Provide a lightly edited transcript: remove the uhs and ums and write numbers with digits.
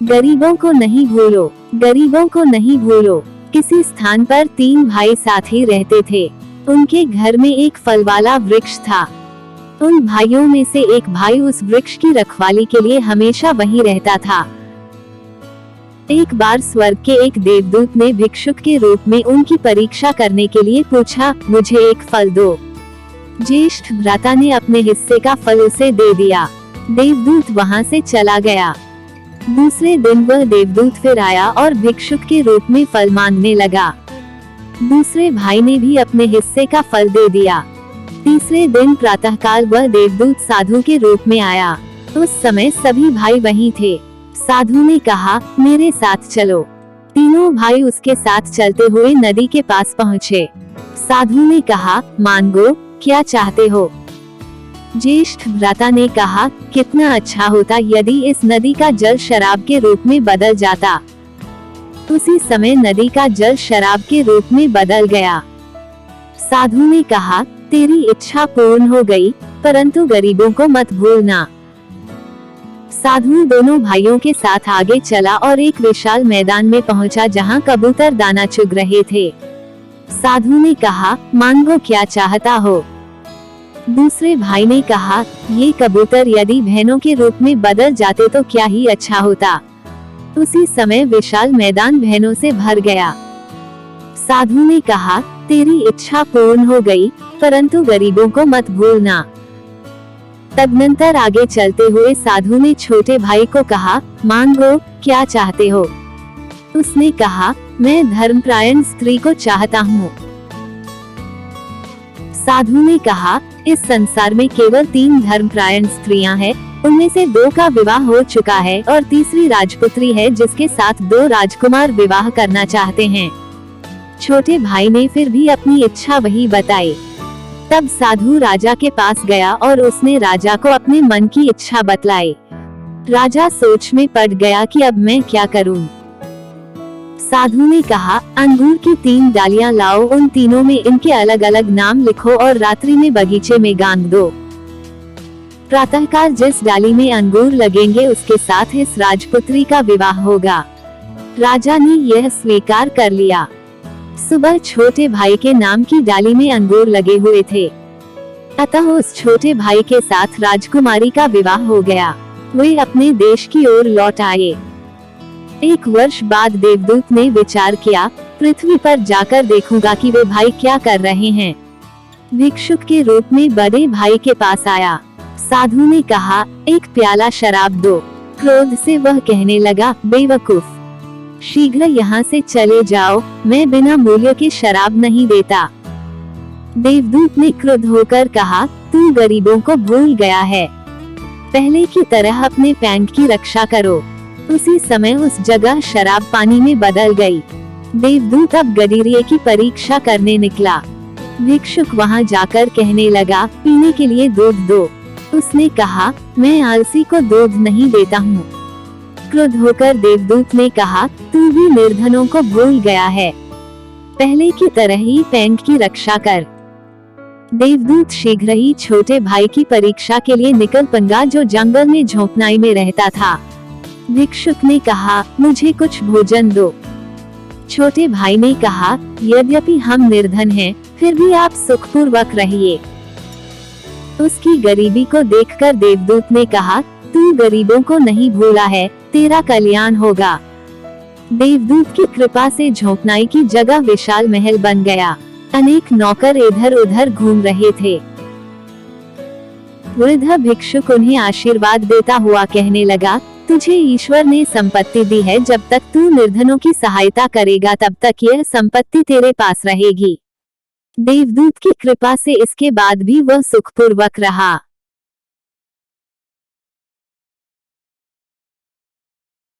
गरीबों को नहीं भूलो, गरीबों को नहीं भूलो। किसी स्थान पर 3 भाई साथ ही रहते थे। उनके घर में एक फल वाला वृक्ष था। उन भाइयों में से एक भाई उस वृक्ष की रखवाली के लिए हमेशा वहीं रहता था। एक बार स्वर्ग के एक देवदूत ने भिक्षुक के रूप में उनकी परीक्षा करने के लिए पूछा, मुझे एक फल दो। ज्येष्ठ भ्राता ने अपने हिस्से का फल उसे दे दिया। देवदूत वहां से चला गया। दूसरे दिन वह देवदूत फिर आया और भिक्षुक के रूप में फल मांगने लगा। दूसरे भाई ने भी अपने हिस्से का फल दे दिया। तीसरे दिन प्रातःकाल वह देवदूत साधु के रूप में आया। उस समय सभी भाई वहीं थे। साधु ने कहा, मेरे साथ चलो। तीनों भाई उसके साथ चलते हुए नदी के पास पहुँचे। साधु ने कहा, मांगो, क्या चाहते हो? ज्येष्ठ भ्राता ने कहा, कितना अच्छा होता यदि इस नदी का जल शराब के रूप में बदल जाता। उसी समय नदी का जल शराब के रूप में बदल गया। साधु ने कहा, तेरी इच्छा पूर्ण हो गई, परंतु गरीबों को मत भूलना। साधु दोनों भाइयों के साथ आगे चला और एक विशाल मैदान में पहुंचा जहां कबूतर दाना चुग रहे थे। साधु ने कहा, मांगो, क्या चाहता हो? दूसरे भाई ने कहा, ये कबूतर यदि बहनों के रूप में बदल जाते तो क्या ही अच्छा होता। उसी समय विशाल मैदान बहनों से भर गया। साधु ने कहा, तेरी इच्छा पूर्ण हो गई, परंतु गरीबों को मत भूलना। तदनंतर आगे चलते हुए साधु ने छोटे भाई को कहा, मांगो, क्या चाहते हो? उसने कहा, मैं धर्मपरायण स्त्री को चाहता हूँ। साधु ने कहा, इस संसार में केवल 3 धर्मपरायण स्त्रियां हैं, उनमें से 2 का विवाह हो चुका है और तीसरी राजपुत्री है जिसके साथ 2 राजकुमार विवाह करना चाहते हैं। छोटे भाई ने फिर भी अपनी इच्छा वही बताई। तब साधु राजा के पास गया और उसने राजा को अपने मन की इच्छा बतलाई। राजा सोच में पड़ गया कि अब मैं क्या करूं। साधु ने कहा, अंगूर की 3 डालियां लाओ, उन तीनों में इनके अलग अलग नाम लिखो और रात्रि में बगीचे में गांग दो। प्रातःकाल जिस डाली में अंगूर लगेंगे उसके साथ इस राजपुत्री का विवाह होगा। राजा ने यह स्वीकार कर लिया। सुबह छोटे भाई के नाम की डाली में अंगूर लगे हुए थे, अतः उस छोटे भाई के साथ राजकुमारी का विवाह हो गया। वे अपने देश की ओर लौट आए। 1 वर्ष बाद देवदूत ने विचार किया, पृथ्वी पर जाकर देखूंगा कि वे भाई क्या कर रहे हैं। भिक्षुक के रूप में बड़े भाई के पास आया। साधु ने कहा, एक प्याला शराब दो। क्रोध से वह कहने लगा, बेवकूफ, शीघ्र यहाँ से चले जाओ, मैं बिना मूल्य के शराब नहीं देता। देवदूत ने क्रुद्ध होकर कहा, तू गरीबों को भूल गया है, पहले की तरह अपने पैंट की रक्षा करो। उसी समय उस जगह शराब पानी में बदल गई। देवदूत अब गडरिये की परीक्षा करने निकला। भिक्षुक वहां जाकर कहने लगा, पीने के लिए दूध दो। उसने कहा, मैं आलसी को दूध नहीं देता हूँ। क्रुद्ध होकर देवदूत ने कहा, तू भी निर्धनों को भूल गया है, पहले की तरह ही पैंट की रक्षा कर। देवदूत शीघ्र ही छोटे भाई की परीक्षा के लिए निकल पड़ा जो जंगल में झोपड़ाई में रहता था। भिक्षुक ने कहा, मुझे कुछ भोजन दो। छोटे भाई ने कहा, यद्यपि हम निर्धन हैं, फिर भी आप सुखपूर्वक रहिए। उसकी गरीबी को देखकर देवदूत ने कहा, तू गरीबों को नहीं भूला है, तेरा कल्याण होगा। देवदूत की कृपा से झोपड़ाई की जगह विशाल महल बन गया। अनेक नौकर इधर उधर घूम रहे थे। वृद्ध भिक्षुक उन्हें आशीर्वाद देता हुआ कहने लगा, तुझे ईश्वर ने संपत्ति दी है, जब तक तू निर्धनों की सहायता करेगा तब तक यह संपत्ति तेरे पास रहेगी। देवदूत की कृपा से इसके बाद भी वह सुखपूर्वक रहा।